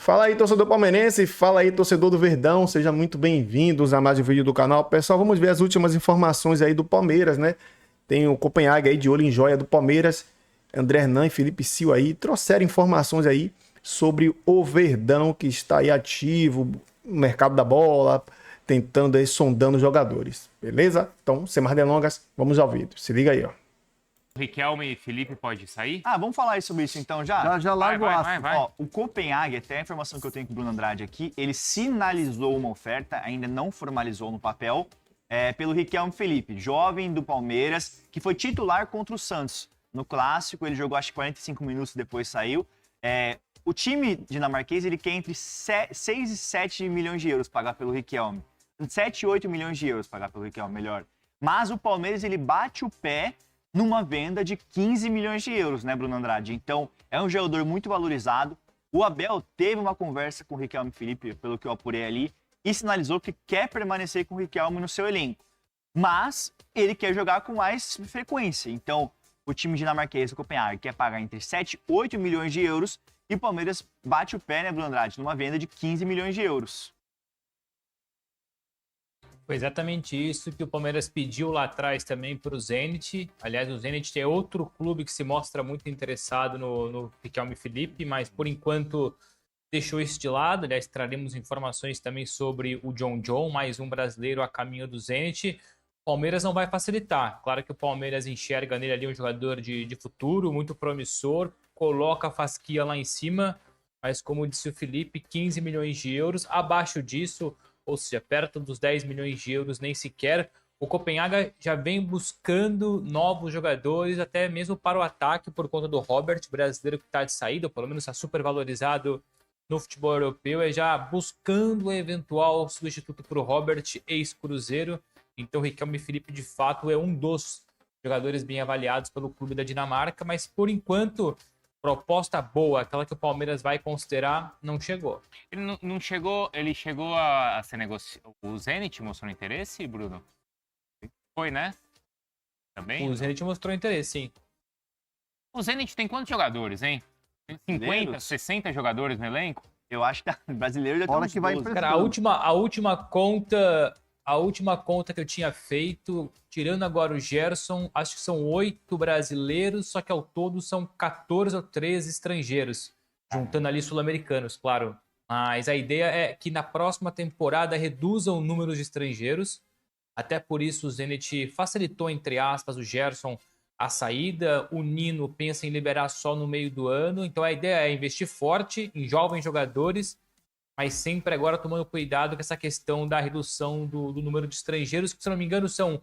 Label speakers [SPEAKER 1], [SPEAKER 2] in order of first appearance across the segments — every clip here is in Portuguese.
[SPEAKER 1] Fala aí, torcedor palmeirense, fala aí, torcedor do Verdão, sejam muito bem-vindos a mais um vídeo do canal. Pessoal, vamos ver as últimas informações aí do Palmeiras, né? Tem o Copenhague aí de olho em joia do Palmeiras, André Hernan e Felipe Sil aí, trouxeram informações aí sobre o Verdão que está aí ativo no mercado da bola, tentando aí, sondando jogadores, beleza? Então, sem mais delongas, vamos ao vídeo, se liga aí, ó.
[SPEAKER 2] Riquelme e Felipe pode sair?
[SPEAKER 3] Vamos falar sobre isso então já?
[SPEAKER 4] Já larga o aço.
[SPEAKER 2] Vai.
[SPEAKER 3] Ó, o Copenhague, até a informação que eu tenho com o Bruno Andrade aqui, ele sinalizou uma oferta, ainda não formalizou no papel, pelo Riquelme Felipe, jovem do Palmeiras, que foi titular contra o Santos. No Clássico, ele jogou acho que 45 minutos e depois saiu. O time dinamarquês, ele quer entre 6 e 7 milhões de euros pagar pelo Riquelme. 7 e 8 milhões de euros pagar pelo Riquelme, melhor. Mas o Palmeiras, ele bate o pé numa venda de 15 milhões de euros, né, Bruno Andrade? Então, é um jogador muito valorizado. O Abel teve uma conversa com o Riquelme Felipe, pelo que eu apurei ali, e sinalizou que quer permanecer com o Riquelme no seu elenco. Mas ele quer jogar com mais frequência. Então, o time dinamarquês do Copenhague quer pagar entre 7 e 8 milhões de euros e o Palmeiras bate o pé, né, Bruno Andrade, numa venda de 15 milhões de euros.
[SPEAKER 4] Foi exatamente isso que o Palmeiras pediu lá atrás também para o Zenit. Aliás, o Zenit é outro clube que se mostra muito interessado no Riquelme Felipe, mas por enquanto deixou isso de lado. Aliás, traremos informações também sobre o John, mais um brasileiro a caminho do Zenit. O Palmeiras não vai facilitar. Claro que o Palmeiras enxerga nele ali um jogador de futuro, muito promissor, coloca a fasquia lá em cima, mas como disse o Felipe, 15 milhões de euros. Abaixo disso, ou seja, perto dos 10 milhões de euros, nem sequer. O Copenhague já vem buscando novos jogadores, até mesmo para o ataque, por conta do Robert, brasileiro que está de saída, ou pelo menos está super valorizado no futebol europeu, é já buscando o eventual substituto para o Robert, ex-Cruzeiro. Então o Riquelme Felipe, de fato, é um dos jogadores bem avaliados pelo clube da Dinamarca, mas por enquanto, proposta boa, aquela que o Palmeiras vai considerar, não chegou.
[SPEAKER 2] Ele não chegou, ele chegou a ser negociado. O Zenit mostrou interesse, Bruno? Foi, né? Também?
[SPEAKER 4] O Zenit mostrou interesse, sim.
[SPEAKER 2] O Zenit tem quantos jogadores, hein? Tem 50, 60 jogadores no elenco?
[SPEAKER 3] Eu acho que o brasileiro já tem uns
[SPEAKER 4] que vai
[SPEAKER 3] 12.
[SPEAKER 4] Cara, a última conta que eu tinha feito, tirando agora o Gerson, acho que são 8 brasileiros, só que ao todo são 14 ou 13 estrangeiros, juntando ali sul-americanos, claro. Mas a ideia é que na próxima temporada reduzam o número de estrangeiros. Até por isso o Zenit facilitou, entre aspas, o Gerson a saída. O Nino pensa em liberar só no meio do ano. Então a ideia é investir forte em jovens jogadores, mas sempre agora tomando cuidado com essa questão da redução do número de estrangeiros, que, se não me engano, são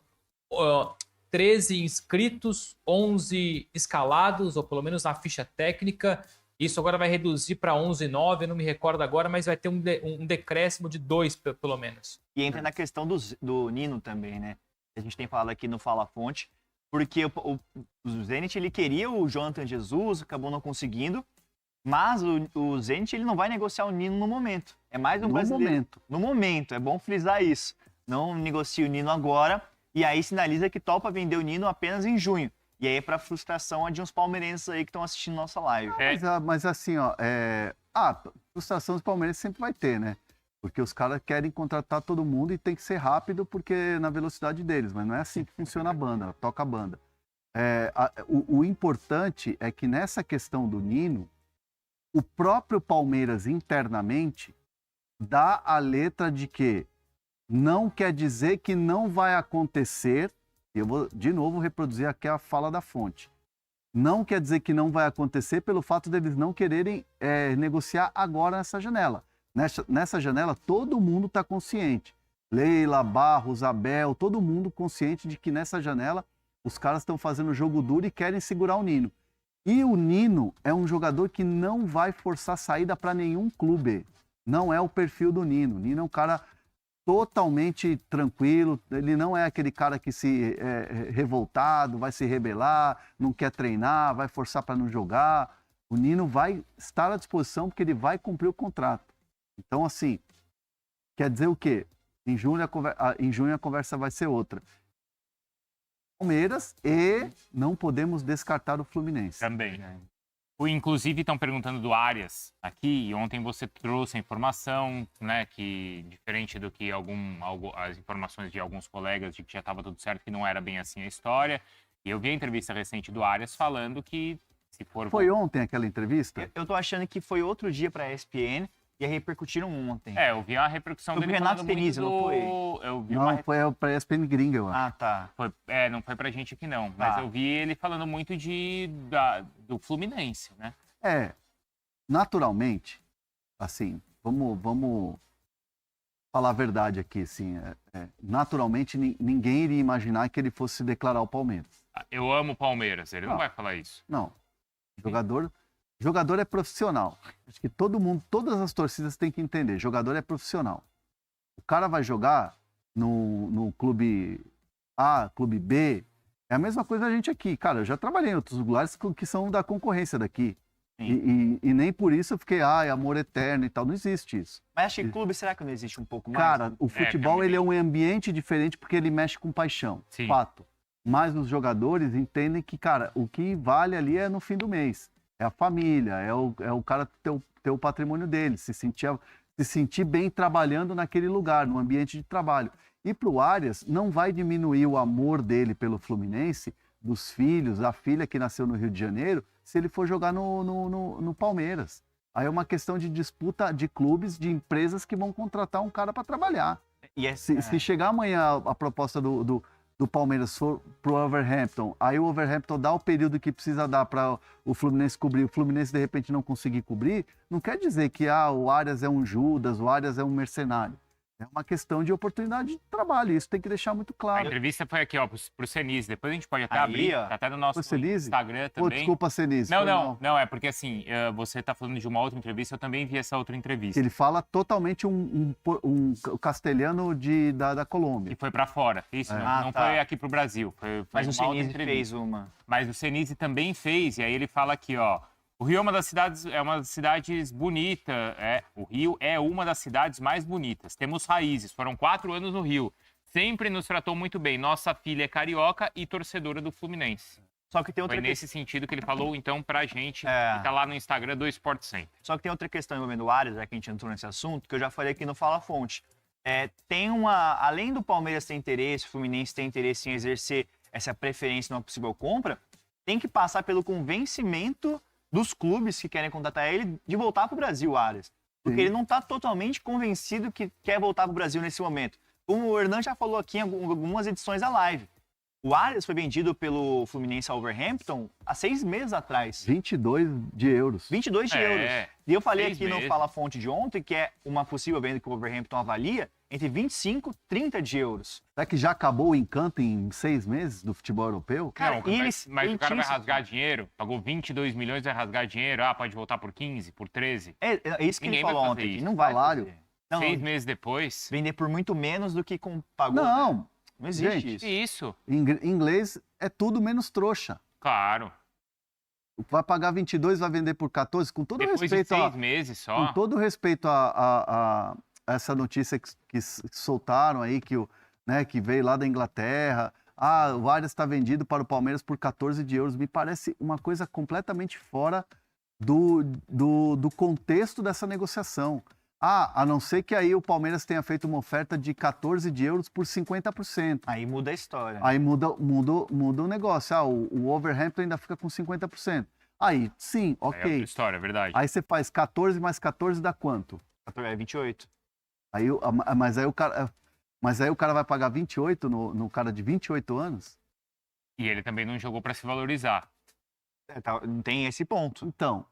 [SPEAKER 4] 13 inscritos, 11 escalados, ou pelo menos na ficha técnica. Isso agora vai reduzir para 11,9, eu não me recordo agora, mas vai ter um decréscimo de 2, pelo menos.
[SPEAKER 3] E entra na questão do Nino também, né? A gente tem falado aqui no Fala Fonte, porque o Zenit, ele queria o Jonathan Jesus, acabou não conseguindo, mas o Zenit, ele não vai negociar o Nino no momento. É mais um brasileiro. No momento, é bom frisar isso. Não negocia o Nino agora, e aí sinaliza que topa vender o Nino apenas em junho. E aí é pra frustração de uns palmeirenses aí que estão assistindo nossa live.
[SPEAKER 5] Mas assim, ó, frustração dos palmeirenses sempre vai ter, né? Porque os caras querem contratar todo mundo e tem que ser rápido porque na velocidade deles, mas não é assim que funciona a banda, toca a banda. O importante é que nessa questão do Nino, o próprio Palmeiras internamente dá a letra de que não quer dizer que não vai acontecer. Eu vou de novo reproduzir aqui a fala da fonte. Não quer dizer que não vai acontecer pelo fato deles não quererem negociar agora nessa janela. Nessa janela todo mundo está consciente. Leila, Barros, Abel, todo mundo consciente de que nessa janela os caras estão fazendo jogo duro e querem segurar o Nino. E o Nino é um jogador que não vai forçar saída para nenhum clube. Não é o perfil do Nino. O Nino é um cara totalmente tranquilo, ele não é aquele cara que se revoltado, vai se rebelar, não quer treinar, vai forçar para não jogar. O Nino vai estar à disposição porque ele vai cumprir o contrato. Então, assim, quer dizer o quê? Em junho a conversa vai ser outra. Palmeiras e não podemos descartar o Fluminense.
[SPEAKER 2] Também, né? Inclusive, estão perguntando do Arias aqui, e ontem você trouxe a informação, né, que diferente do que as informações de alguns colegas de que já estava tudo certo, que não era bem assim a história. E eu vi a entrevista recente do Arias falando que se for...
[SPEAKER 5] Foi ontem aquela entrevista?
[SPEAKER 3] Eu tô achando que foi outro dia pra ESPN e aí repercutiram ontem.
[SPEAKER 2] Eu vi a repercussão
[SPEAKER 3] Foi
[SPEAKER 2] dele
[SPEAKER 3] pro Renato
[SPEAKER 2] falando muito
[SPEAKER 3] Denise, não foi?
[SPEAKER 2] Eu vi
[SPEAKER 5] Não, foi pra ESPN gringa, eu acho.
[SPEAKER 3] Ah, tá.
[SPEAKER 2] não foi pra gente aqui não, mas eu vi ele falando muito do Fluminense, né?
[SPEAKER 5] Naturalmente, assim, vamos falar a verdade aqui, assim, naturalmente ninguém iria imaginar que ele fosse declarar o Palmeiras.
[SPEAKER 2] Eu amo o Palmeiras, ele não vai falar isso.
[SPEAKER 5] Não, jogador é profissional. Acho que todo mundo, todas as torcidas têm que entender, jogador é profissional. O cara vai jogar no clube A, clube B, é a mesma coisa a gente aqui. Cara, eu já trabalhei em outros lugares que são da concorrência daqui. E nem por isso eu fiquei, amor eterno e tal. Não existe isso.
[SPEAKER 3] Mas acho que clube, será que não existe um pouco mais?
[SPEAKER 5] Cara, o futebol ele é um ambiente diferente porque ele mexe com paixão.
[SPEAKER 2] Sim.
[SPEAKER 5] Fato. Mas os jogadores entendem que, cara, o que vale ali é no fim do mês. É a família, é o cara ter o patrimônio dele, se sentir bem trabalhando naquele lugar, no ambiente de trabalho. E para o Arias, não vai diminuir o amor dele pelo Fluminense, dos filhos, da filha que nasceu no Rio de Janeiro, se ele for jogar no Palmeiras. Aí é uma questão de disputa de clubes, de empresas que vão contratar um cara para trabalhar. Se chegar amanhã a proposta do Palmeiras for pro Wolverhampton, aí o Wolverhampton dá o período que precisa dar para o Fluminense cobrir, o Fluminense de repente não conseguir cobrir, não quer dizer que o Arias é um Judas, o Arias é um mercenário. É uma questão de oportunidade de trabalho, isso tem que deixar muito
[SPEAKER 2] A
[SPEAKER 5] claro.
[SPEAKER 2] entrevista foi aqui, pro Senise. Depois a gente pode até
[SPEAKER 3] Aí,
[SPEAKER 2] abrir,
[SPEAKER 3] ó.
[SPEAKER 2] tá até no nosso Instagram também.
[SPEAKER 5] Desculpa, Senise.
[SPEAKER 2] Não, é porque assim, você tá falando de uma outra entrevista, eu também vi essa outra entrevista.
[SPEAKER 5] Ele fala totalmente um castelhano da Colômbia.
[SPEAKER 2] Que foi pra fora, isso, não foi aqui pro Brasil. Foi
[SPEAKER 3] Mas o
[SPEAKER 2] uma outra
[SPEAKER 3] Senise
[SPEAKER 2] entrevista.
[SPEAKER 3] fez uma.
[SPEAKER 2] Mas o Senise também fez, e aí ele fala aqui, ó. O Rio é uma das cidades bonitas. O Rio é uma das cidades mais bonitas. Temos raízes. Foram 4 anos no Rio. Sempre nos tratou muito bem. Nossa filha é carioca e torcedora do Fluminense.
[SPEAKER 3] Só que tem outra
[SPEAKER 2] Foi nesse sentido que ele falou, então, pra gente,
[SPEAKER 3] É.
[SPEAKER 2] que tá lá no Instagram do Sport Center.
[SPEAKER 3] Só que tem outra questão envolvendo o Arias, já que a gente entrou nesse assunto, que eu já falei aqui no Fala Fonte. Além do Palmeiras ter interesse, o Fluminense ter interesse em exercer essa preferência numa possível compra, tem que passar pelo convencimento dos clubes que querem contratar ele de voltar para o Brasil, o Arias. Porque ele não está totalmente convencido que quer voltar para o Brasil nesse momento. Como o Hernan já falou aqui em algumas edições da live. O Arias foi vendido pelo Fluminense ao Wolverhampton há 6 meses atrás.
[SPEAKER 5] 22 de euros.
[SPEAKER 3] 22 de euros. E eu falei
[SPEAKER 2] 6
[SPEAKER 3] aqui no
[SPEAKER 2] meses.
[SPEAKER 3] Fala Fonte de ontem que é uma possível venda que o Wolverhampton avalia entre 25 e 30 de euros.
[SPEAKER 5] Será que já acabou o encanto em 6 meses do futebol europeu?
[SPEAKER 3] Cara,
[SPEAKER 2] Não,
[SPEAKER 3] e
[SPEAKER 2] mas
[SPEAKER 3] ele
[SPEAKER 2] o cara
[SPEAKER 3] tinha
[SPEAKER 2] vai rasgar dinheiro, pagou 22 milhões, vai rasgar dinheiro, pode voltar por 15, por 13.
[SPEAKER 3] É isso que
[SPEAKER 2] Ninguém
[SPEAKER 3] ele
[SPEAKER 2] vai
[SPEAKER 3] falou
[SPEAKER 2] fazer
[SPEAKER 3] ontem. Que
[SPEAKER 2] isso.
[SPEAKER 3] não vai
[SPEAKER 5] Salário.
[SPEAKER 3] fazer. Não,
[SPEAKER 2] 6 meses depois.
[SPEAKER 3] vender por muito menos do que pagou.
[SPEAKER 5] Não,
[SPEAKER 3] né? Não existe
[SPEAKER 5] gente,
[SPEAKER 3] isso.
[SPEAKER 2] Isso,
[SPEAKER 5] inglês é tudo menos trouxa.
[SPEAKER 2] claro.
[SPEAKER 5] Vai pagar 22, vai vender por 14, com todo
[SPEAKER 2] Depois de
[SPEAKER 5] respeito
[SPEAKER 2] 6 meses só.
[SPEAKER 5] com todo respeito a essa notícia que soltaram aí, que veio lá da Inglaterra. O Arias está vendido para o Palmeiras por 14 de euros. Me parece uma coisa completamente fora do contexto dessa negociação. A não ser que aí o Palmeiras tenha feito uma oferta de 14 de euros por 50%.
[SPEAKER 3] Aí muda a história.
[SPEAKER 5] Aí muda o negócio. O Wolverhampton ainda fica com 50%. Aí, sim,
[SPEAKER 2] É outra
[SPEAKER 5] ok.
[SPEAKER 2] história, é verdade.
[SPEAKER 5] Aí você faz 14 mais 14 dá quanto?
[SPEAKER 3] É 28.
[SPEAKER 5] Mas aí o cara vai pagar 28 no cara de 28 anos?
[SPEAKER 2] E ele também não jogou pra se valorizar.
[SPEAKER 3] Não tem esse ponto.
[SPEAKER 5] Então,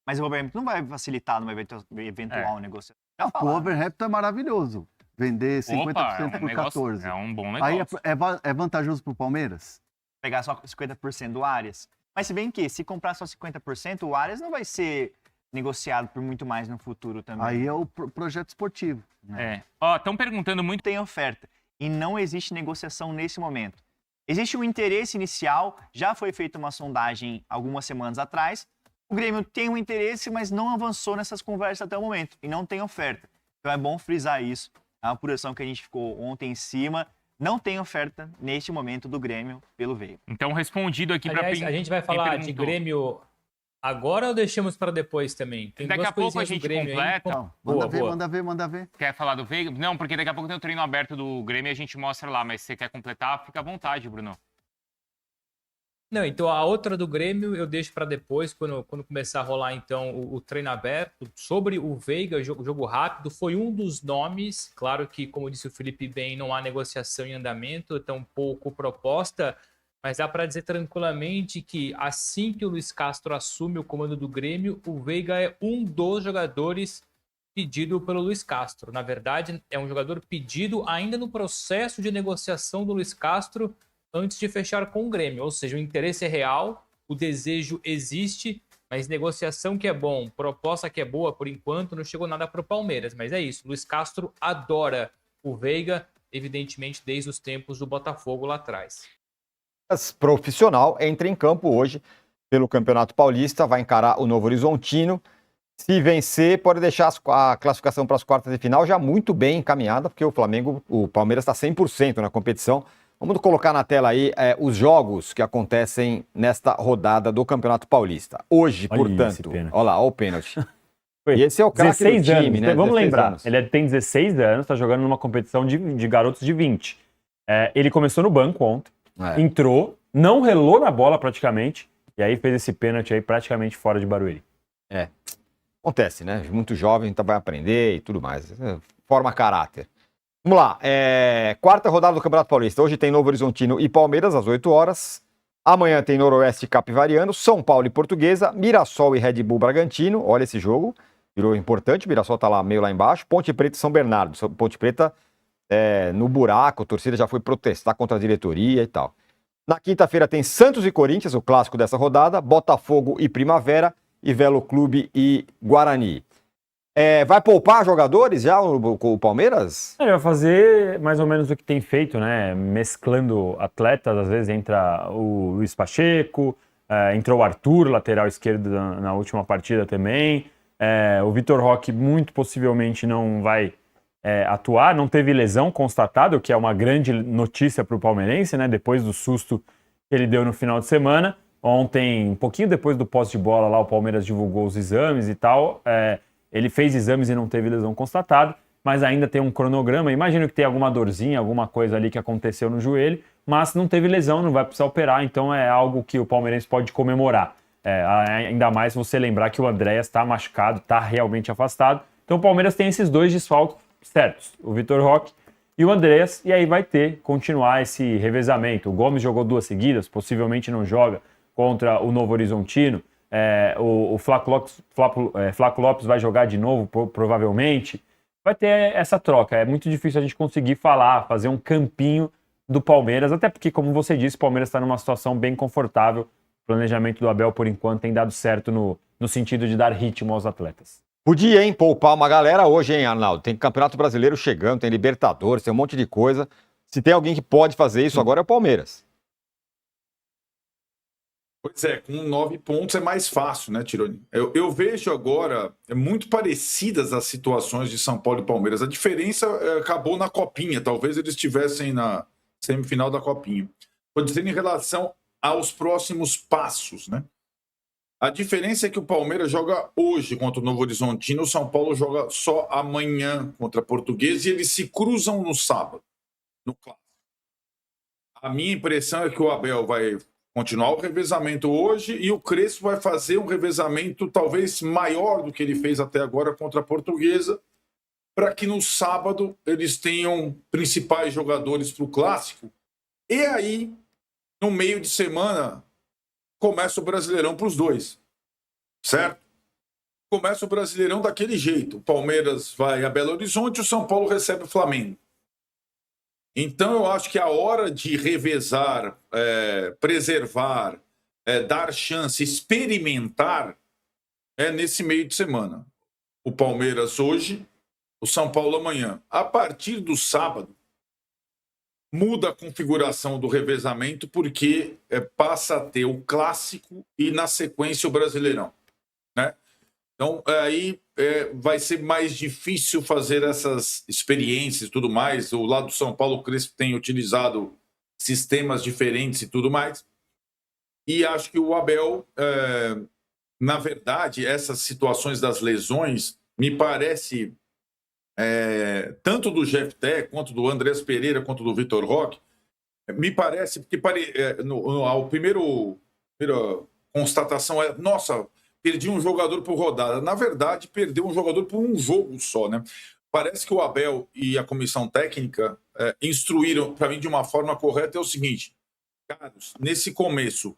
[SPEAKER 3] Mas o Wolverhampton não vai facilitar numa eventual negociação. Já
[SPEAKER 5] o
[SPEAKER 3] falaram.
[SPEAKER 5] Wolverhampton é maravilhoso. Vender 50%
[SPEAKER 2] Opa,
[SPEAKER 5] por 14.
[SPEAKER 2] É um bom
[SPEAKER 5] Aí
[SPEAKER 2] negócio.
[SPEAKER 5] é vantajoso pro Palmeiras?
[SPEAKER 3] Pegar só 50% do Arias. Mas se bem que, se comprar só 50%, o Arias não vai ser negociado por muito mais no futuro também.
[SPEAKER 5] Aí é o projeto esportivo.
[SPEAKER 2] Estão perguntando muito.
[SPEAKER 3] Tem oferta e não existe negociação nesse momento. Existe um interesse inicial, já foi feita uma sondagem algumas semanas atrás. O Grêmio tem um interesse, mas não avançou nessas conversas até o momento e não tem oferta. Então é bom frisar isso. A apuração que a gente ficou ontem em cima, não tem oferta neste momento do Grêmio pelo Veio.
[SPEAKER 2] Então, respondido aqui pra
[SPEAKER 4] Aliás, a gente vai
[SPEAKER 2] quem
[SPEAKER 4] falar de
[SPEAKER 2] perguntou.
[SPEAKER 4] Grêmio Agora ou deixamos para depois também? Tem
[SPEAKER 2] Daqui
[SPEAKER 4] duas
[SPEAKER 2] a pouco a
[SPEAKER 4] coisinhas do
[SPEAKER 2] gente
[SPEAKER 4] Grêmio aí.
[SPEAKER 2] completa.
[SPEAKER 5] Não,
[SPEAKER 4] Boa,
[SPEAKER 5] manda ver,
[SPEAKER 4] boa.
[SPEAKER 5] manda ver, manda ver.
[SPEAKER 2] Quer falar do Veiga? Não, porque daqui a pouco tem o treino aberto do Grêmio e a gente mostra lá. Mas se você quer completar, fica à vontade, Bruno.
[SPEAKER 4] Não, então a outra do Grêmio eu deixo para depois, quando começar a rolar então o treino aberto. Sobre o Veiga, jogo rápido, foi um dos nomes. Claro que, como disse o Felipe bem, não há negociação em andamento, tampouco proposta, mas dá para dizer tranquilamente que assim que o Luiz Castro assume o comando do Grêmio, o Veiga é um dos jogadores pedido pelo Luiz Castro. Na verdade, é um jogador pedido ainda no processo de negociação do Luiz Castro antes de fechar com o Grêmio. Ou seja, o interesse é real, o desejo existe, mas negociação que é bom, proposta que é boa, por enquanto não chegou nada para o Palmeiras. Mas é isso, Luiz Castro adora o Veiga, evidentemente desde os tempos do Botafogo lá atrás.
[SPEAKER 6] Profissional entra em campo hoje pelo Campeonato Paulista, vai encarar o Novo Horizontino. Se vencer, pode deixar a classificação para as quartas de final já muito bem encaminhada, porque o Palmeiras está 100% na competição. Vamos colocar na tela aí os jogos que acontecem nesta rodada do Campeonato Paulista. Hoje,
[SPEAKER 7] Olha
[SPEAKER 6] portanto,
[SPEAKER 7] esse
[SPEAKER 6] olha lá, olha o pênalti. E esse é o craque do
[SPEAKER 7] 16
[SPEAKER 6] time,
[SPEAKER 7] anos,
[SPEAKER 6] né?
[SPEAKER 7] vamos
[SPEAKER 6] 16
[SPEAKER 7] lembrar,
[SPEAKER 6] anos.
[SPEAKER 7] ele tem 16 anos, está jogando numa competição de garotos de 20. Ele começou no banco ontem, entrou, não relou na bola praticamente, e aí fez esse pênalti aí praticamente fora de Barueri.
[SPEAKER 6] Acontece, né? Muito jovem, então vai aprender e tudo mais. Forma caráter. Vamos lá, quarta rodada do Campeonato Paulista. Hoje tem Novo Horizontino e Palmeiras, às 8 horas. Amanhã tem Noroeste e Capivariano, São Paulo e Portuguesa, Mirassol e Red Bull Bragantino. Olha esse jogo, virou importante. O Mirassol tá lá, meio lá embaixo. Ponte Preta e São Bernardo. Ponte Preta no buraco, a torcida já foi protestar contra a diretoria e tal. Na quinta-feira tem Santos e Corinthians, o clássico dessa rodada, Botafogo e Primavera, e Velo Clube e Guarani. Vai poupar jogadores já o Palmeiras?
[SPEAKER 7] Ele vai fazer mais ou menos o que tem feito, né? Mesclando atletas, às vezes entra o Luiz Pacheco, entrou o Arthur, lateral esquerdo na última partida também. O Vitor Roque muito possivelmente não vai atuar, não teve lesão constatada, o que é uma grande notícia para o palmeirense, né? Depois do susto que ele deu no final de semana. Ontem, um pouquinho depois do posse de bola lá, o Palmeiras divulgou os exames e tal. Ele fez exames e não teve lesão constatada, mas ainda tem um cronograma. Imagino que tem alguma dorzinha, alguma coisa ali que aconteceu no joelho, mas não teve lesão, não vai precisar operar, então é algo que o palmeirense pode comemorar. Ainda mais você lembrar que o Andréas está machucado, está realmente afastado. Então o Palmeiras tem esses dois desfalques certos, o Vitor Roque e o Andréas, e aí vai continuar esse revezamento. O Gomes jogou 2 seguidas, possivelmente não joga contra o Novo Horizontino. O Flaco Lopes vai jogar de novo, provavelmente. Vai ter essa troca. É muito difícil a gente conseguir fazer um campinho do Palmeiras, até porque, como você disse, o Palmeiras está numa situação bem confortável. O planejamento do Abel, por enquanto, tem dado certo no sentido de dar ritmo aos atletas.
[SPEAKER 6] Podia, hein, poupar uma galera hoje, hein, Arnaldo? Tem Campeonato Brasileiro chegando, tem Libertadores, tem um monte de coisa. Se tem alguém que pode fazer isso agora é o Palmeiras.
[SPEAKER 8] Pois com 9 pontos é mais fácil, né, Tironi? Eu vejo agora muito parecidas as situações de São Paulo e Palmeiras. A diferença acabou na Copinha. Talvez eles estivessem na semifinal da Copinha. Estou dizendo em relação aos próximos passos, né? A diferença é que o Palmeiras joga hoje contra o Novo Horizontino, o São Paulo joga só amanhã contra a Portuguesa e eles se cruzam no sábado, no clássico. A minha impressão é que o Abel vai continuar o revezamento hoje e o Crespo vai fazer um revezamento talvez maior do que ele fez até agora contra a Portuguesa, para que no sábado eles tenham principais jogadores para o Clássico. E aí, no meio de semana, começa o Brasileirão para os dois, certo? Começa o Brasileirão daquele jeito. O Palmeiras vai a Belo Horizonte e o São Paulo recebe o Flamengo. Então, eu acho que a hora de revezar, preservar, dar chance, experimentar, é nesse meio de semana. O Palmeiras hoje, o São Paulo amanhã. A partir do sábado, muda a configuração do revezamento, porque passa a ter o Clássico e, na sequência, o Brasileirão, né? Então, aí vai ser mais difícil fazer essas experiências e tudo mais. O lado do São Paulo, o Crespo tem utilizado sistemas diferentes e tudo mais. E acho que o Abel na verdade, essas situações das lesões, me parece, tanto do Jeff Té, quanto do Andrés Pereira, quanto do Vitor Roque, me parece que a primeira constatação é, nossa, perdi um jogador por rodada. Na verdade, perdeu um jogador por um jogo só, né? Parece que o Abel e a comissão técnica instruíram, para mim, de uma forma correta, é o seguinte, Carlos, nesse começo,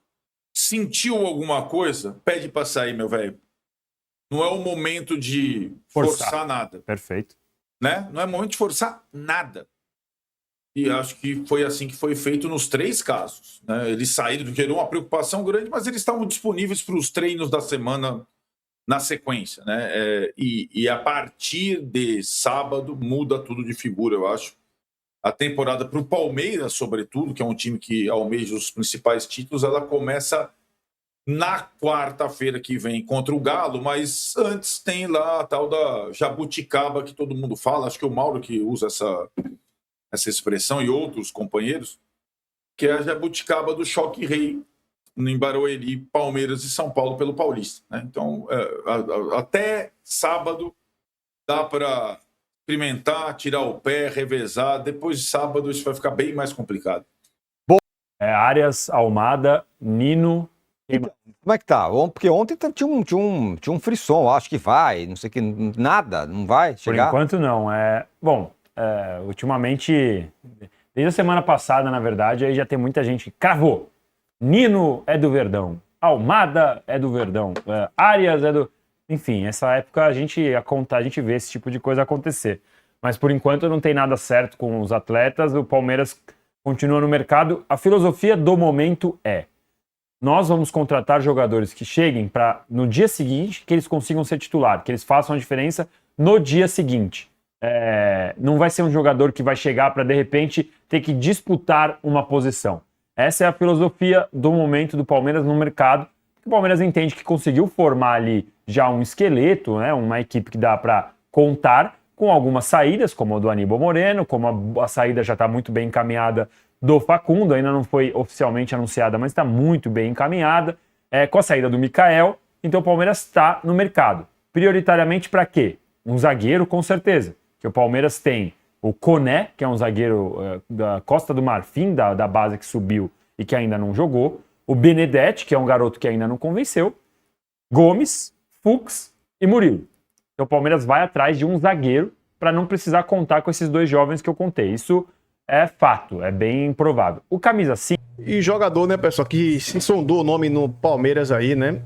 [SPEAKER 8] sentiu alguma coisa, pede para sair, meu velho. Não é o momento de forçar nada.
[SPEAKER 7] Perfeito.
[SPEAKER 8] Né? Não é momento de forçar nada. E acho que foi assim que foi feito nos 3 casos. Né? Eles saíram, gerou uma preocupação grande, mas eles estavam disponíveis para os treinos da semana na sequência. Né? E a partir de sábado muda tudo de figura, eu acho. A temporada para o Palmeiras, sobretudo, que é um time que almeja os principais títulos, ela começa na quarta-feira que vem contra o Galo, mas antes tem lá a tal da jabuticaba que todo mundo fala, acho que é o Mauro que usa essa expressão e outros companheiros, que é a jabuticaba do choque rei em Barueri, Palmeiras e São Paulo pelo Paulista. Né? Então, até sábado dá para experimentar, tirar o pé, revezar. Depois de sábado isso vai ficar bem mais complicado.
[SPEAKER 7] Arias, Almada, Nino...
[SPEAKER 6] Como é que tá? Porque ontem tinha um frisson, acho que vai, não sei o que, nada, não vai chegar?
[SPEAKER 7] Por enquanto não. Ultimamente, desde a semana passada, na verdade, aí já tem muita gente que cravou. Nino é do Verdão, Almada é do Verdão, Arias é do... Enfim, essa época a gente vê esse tipo de coisa acontecer. Mas por enquanto não tem nada certo com os atletas, o Palmeiras continua no mercado. A filosofia do momento é: nós vamos contratar jogadores que cheguem para, no dia seguinte, que eles consigam ser titular, que eles façam a diferença no dia seguinte. Não vai ser um jogador que vai chegar para, de repente, ter que disputar uma posição. Essa é a filosofia do momento do Palmeiras no mercado. O Palmeiras entende que conseguiu formar ali já um esqueleto, né, uma equipe que dá para contar com algumas saídas, como a do Aníbal Moreno, como a saída já está muito bem encaminhada do Facundo, ainda não foi oficialmente anunciada, mas está muito bem encaminhada, com a saída do Mikael. Então o Palmeiras está no mercado. Prioritariamente para quê? Um zagueiro, com certeza. Que o Palmeiras tem o Koné, que é um zagueiro da Costa do Marfim, da base que subiu e que ainda não jogou. O Benedetti, que é um garoto que ainda não convenceu. Gomes, Fux e Murilo. Então o Palmeiras vai atrás de um zagueiro para não precisar contar com esses 2 jovens que eu contei. Isso é fato, é bem provável. O camisa 5...
[SPEAKER 1] E jogador, né, pessoal, que se sondou o nome no Palmeiras aí, né?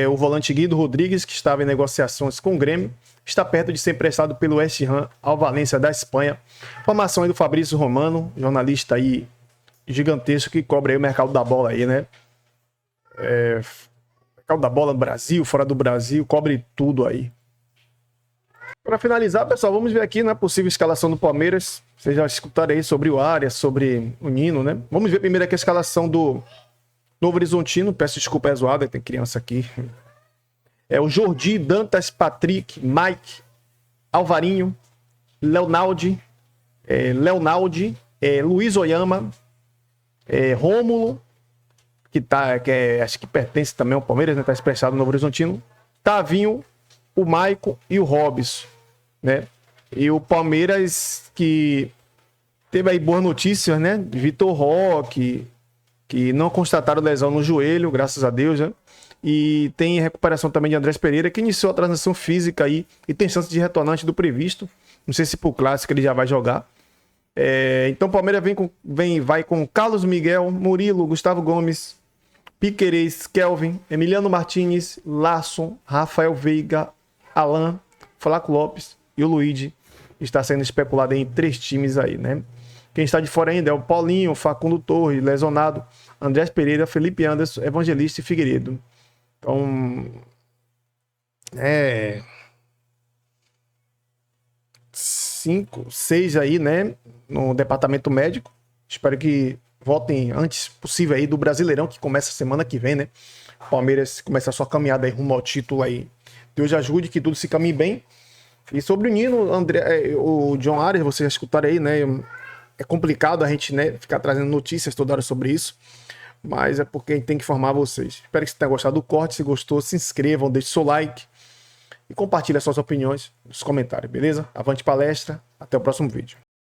[SPEAKER 1] O volante Guido Rodrigues, que estava em negociações com o Grêmio, está perto de ser emprestado pelo West Ham ao Valência da Espanha. Formação aí do Fabrício Romano, jornalista aí gigantesco que cobre aí o mercado da bola aí, né? Mercado da bola no Brasil, fora do Brasil, cobre tudo aí. Para finalizar, pessoal, vamos ver aqui na possível escalação do Palmeiras. Vocês já escutaram aí sobre o Arias, sobre o Nino, né? Vamos ver primeiro aqui a escalação do Novo Horizontino. Peço desculpa, é zoada, tem criança aqui. O Jordi, Dantas, Patrick, Mike, Alvarinho, Leonaldi, Luiz Oyama, Rômulo, acho que pertence também ao Palmeiras, né? Está expressado no Novo Horizontino. Tavinho, o Maicon e o Robson, né? E o Palmeiras que teve aí boas notícias, né? Vitor Roque, que não constataram lesão no joelho, graças a Deus, né? E tem recuperação também de Andrés Pereira, que iniciou a transição física aí e tem chance de retornar antes do previsto. Não sei se pro Clássico ele já vai jogar. Então o Palmeiras vai com Carlos Miguel, Murilo, Gustavo Gomes, Piquerez, Kelvin, Emiliano Martinez, Larson, Rafael Veiga, Alan, Flaco Lopes e o Luigi. Está sendo especulado em 3 times aí, né? Quem está de fora ainda é o Paulinho, Facundo Torres, lesionado, Andrés Pereira, Felipe Anderson, Evangelista e Figueiredo. Então, 5, 6 aí, né? No departamento médico. Espero que voltem antes possível aí do Brasileirão, que começa semana que vem, né? O Palmeiras começa a sua caminhada aí rumo ao título aí. Deus ajude que tudo se caminhe bem. E sobre o Nino, o John Arias, vocês já escutaram aí, né? É complicado a gente, né, ficar trazendo notícias toda hora sobre isso. mas é porque a gente tem que informar vocês. Espero que você tenha gostado do corte. Se gostou, se inscrevam, deixe seu like e compartilhe as suas opiniões nos comentários, beleza? Avante palestra, até o próximo vídeo.